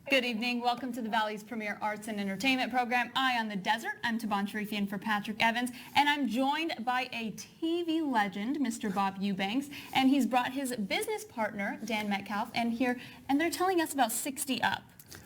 Good evening. Welcome to the Valley's premier arts and entertainment program, Eye on the Desert. I'm Taban Sharifian for Patrick Evans, and I'm joined by a TV legend, Mr. Bob Eubanks, and he's brought his business partner, Dan Metcalfe, and they're telling us about 60 Up.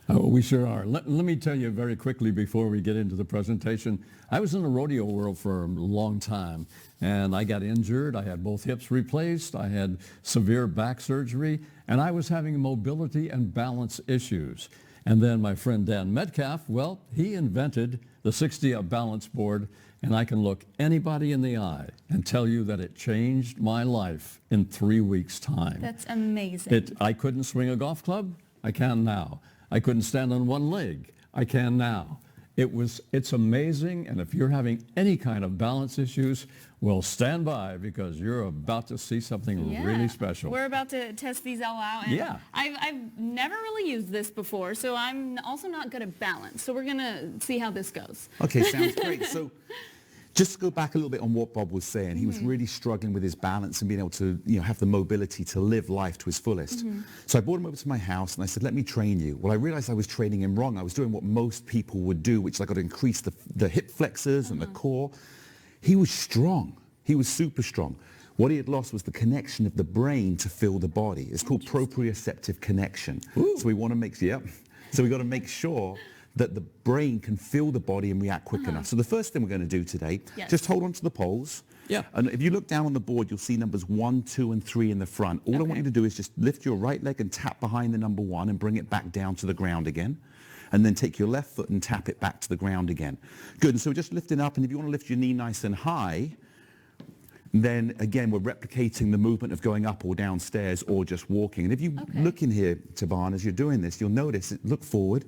Oh, we sure are. Let me tell you very quickly before we get into the presentation. I was in the rodeo world for a long time, and I got injured. I had both hips replaced. I had severe back surgery, and I was having mobility and balance issues. And then my friend Dan Metcalfe, well, he invented the 60 Up balance board, and I can look anybody in the eye and tell you that it changed my life in 3 weeks' time. That's amazing. I couldn't swing a golf club. I can now. I couldn't stand on one leg. I can now. It's amazing, and if you're having any kind of balance issues, well, stand by because you're about to see something really special. We're about to test these all out. And yeah. I've never really used this before, so I'm also not good at balance. So we're going to see how this goes. Okay, sounds great. So just to go back a little bit on what Bob was saying, he was really struggling with his balance and being able to, have the mobility to live life to his fullest. So I brought him over to my house and I said, let me train you. Well, I realized I was training him wrong. I was doing what most people would do, which is I got to increase the hip flexors and the core. He was strong. He was super strong. What he had lost was the connection of the brain to feel the body. It's called proprioceptive connection. Ooh. So we want to so we got to make sure that the brain can feel the body and react quick enough. So the first thing we're going to do today, just hold on to the poles. Yeah. And if you look down on the board, you'll see numbers 1, 2, and 3 in the front. All I want you to do is just lift your right leg and tap behind the number 1 and bring it back down to the ground again. And then take your left foot and tap it back to the ground again. Good. And so we're just lifting up. And if you want to lift your knee nice and high, then again, we're replicating the movement of going up or downstairs or just walking. And if you look in here, Taban, as you're doing this, you'll notice, look forward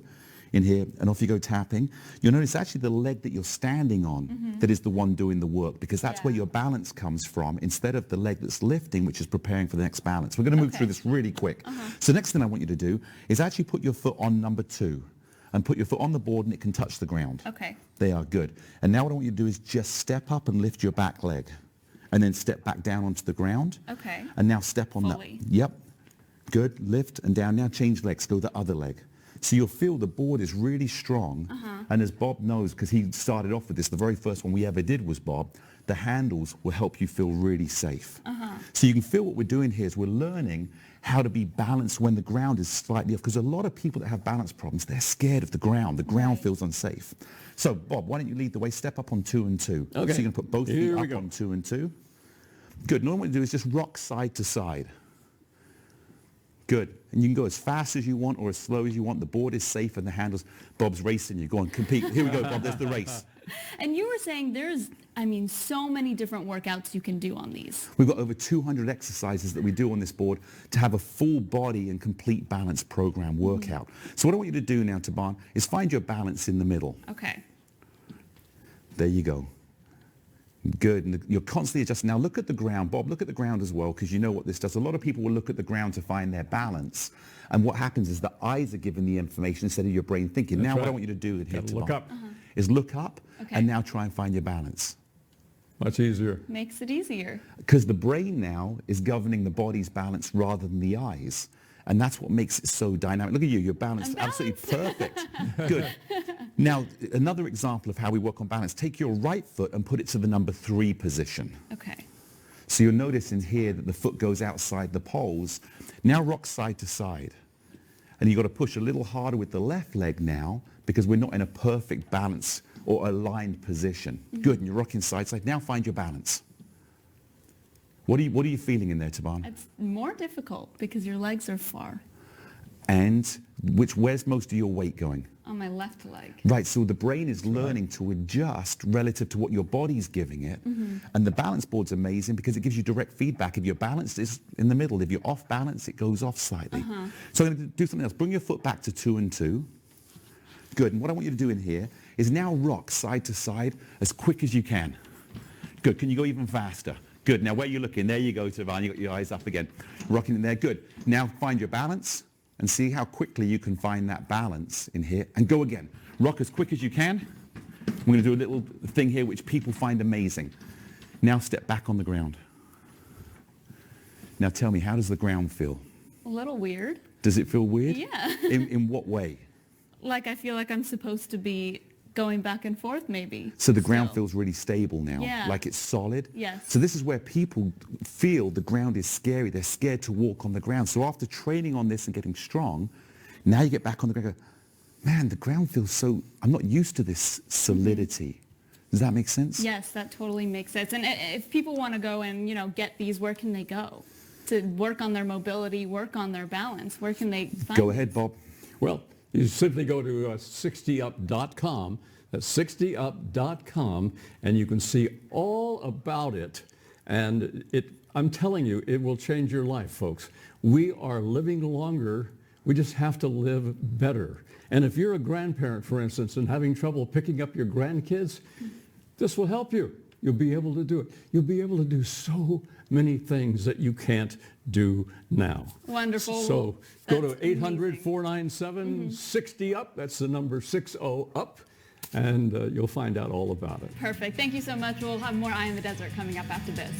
in here, and off you go tapping. You'll notice actually the leg that you're standing on that is the one doing the work, because that's where your balance comes from, instead of the leg that's lifting, which is preparing for the next balance. We're going to move through this really quick. So next thing I want you to do is actually put your foot on number 2 and put your foot on the board and it can touch the ground. Okay. They are good. And now what I want you to do is just step up and lift your back leg and then step back down onto the ground. Okay. And now step on Fully. that. Yep. Good. Lift and down. Now change legs. Go the other leg. So you'll feel the board is really strong. And as Bob knows, because he started off with this, the very first one we ever did was Bob, the handles will help you feel really safe. So you can feel what we're doing here is we're learning how to be balanced when the ground is slightly off, because a lot of people that have balance problems, they're scared of the ground. The ground feels unsafe. So Bob, why don't you lead the way? Step up on 2 and 2. Okay. So you're going to put both feet up on 2 and 2. Good. And all what you do is just rock side to side. Good. And you can go as fast as you want or as slow as you want. The board is safe and the handles. Bob's racing you. Go on, compete. Here we go, Bob. There's the race. And you were saying there's, so many different workouts you can do on these. We've got over 200 exercises that we do on this board to have a full body and complete balance program workout. So what I want you to do now, Taban, is find your balance in the middle. Okay. There you go. Good. And you're constantly adjusting. Now look at the ground. Bob, look at the ground as well, because you know what this does. A lot of people will look at the ground to find their balance. And what happens is the eyes are given the information instead of your brain thinking. That's now what I want you to do in here, look up. is look up and now try and find your balance. Much easier. Makes it easier. Because the brain now is governing the body's balance rather than the eyes. And that's what makes it so dynamic. Look at you, you're balanced absolutely perfect. Good. Now, another example of how we work on balance, take your right foot and put it to the number 3 position. Okay. So you'll notice in here that the foot goes outside the poles. Now rock side to side. And you've got to push a little harder with the left leg now, because we're not in a perfect balance or aligned position. Good, and you're rocking side to side. Now find your balance. What are you feeling in there, Taban? It's more difficult because your legs are far. And where's most of your weight going? On my left leg. Right, so the brain is learning to adjust relative to what your body's giving it. And the balance board's amazing because it gives you direct feedback. If you're balanced, it's in the middle. If you're off balance, it goes off slightly. So I'm going to do something else. Bring your foot back to 2 and 2. Good, and what I want you to do in here is now rock side to side as quick as you can. Good, can you go even faster? Good, now where you're looking, there you go, Taban, you got your eyes up again. Rocking in there, good. Now find your balance and see how quickly you can find that balance in here. And go again. Rock as quick as you can. I'm going to do a little thing here which people find amazing. Now step back on the ground. Now tell me, how does the ground feel? A little weird. Does it feel weird? Yeah. In what way? Like I feel like I'm supposed to be going back and forth maybe. So the ground So, feels really stable now, Yeah. like it's solid. Yes. So this is where people feel the ground is scary. They're scared to walk on the ground. So after training on this and getting strong, now you get back on the ground and go, man, the ground feels so, I'm not used to this solidity. Does that make sense? Yes, that totally makes sense. And if people want to go and, get these, where can they go? To work on their mobility, work on their balance, where can they find Go ahead, Bob. Well, you simply go to 60up.com. That's 60up.com, and you can see all about it. And I'm telling you, it will change your life, folks. We are living longer. We just have to live better. And if you're a grandparent, for instance, and having trouble picking up your grandkids, this will help you. You'll be able to do it. You'll be able to do so many things that you can't do now. Wonderful. So go to That's 800-497-60UP. That's the number 60UP. And you'll find out all about it. Perfect. Thank you so much. We'll have more Eye on the Desert coming up after this.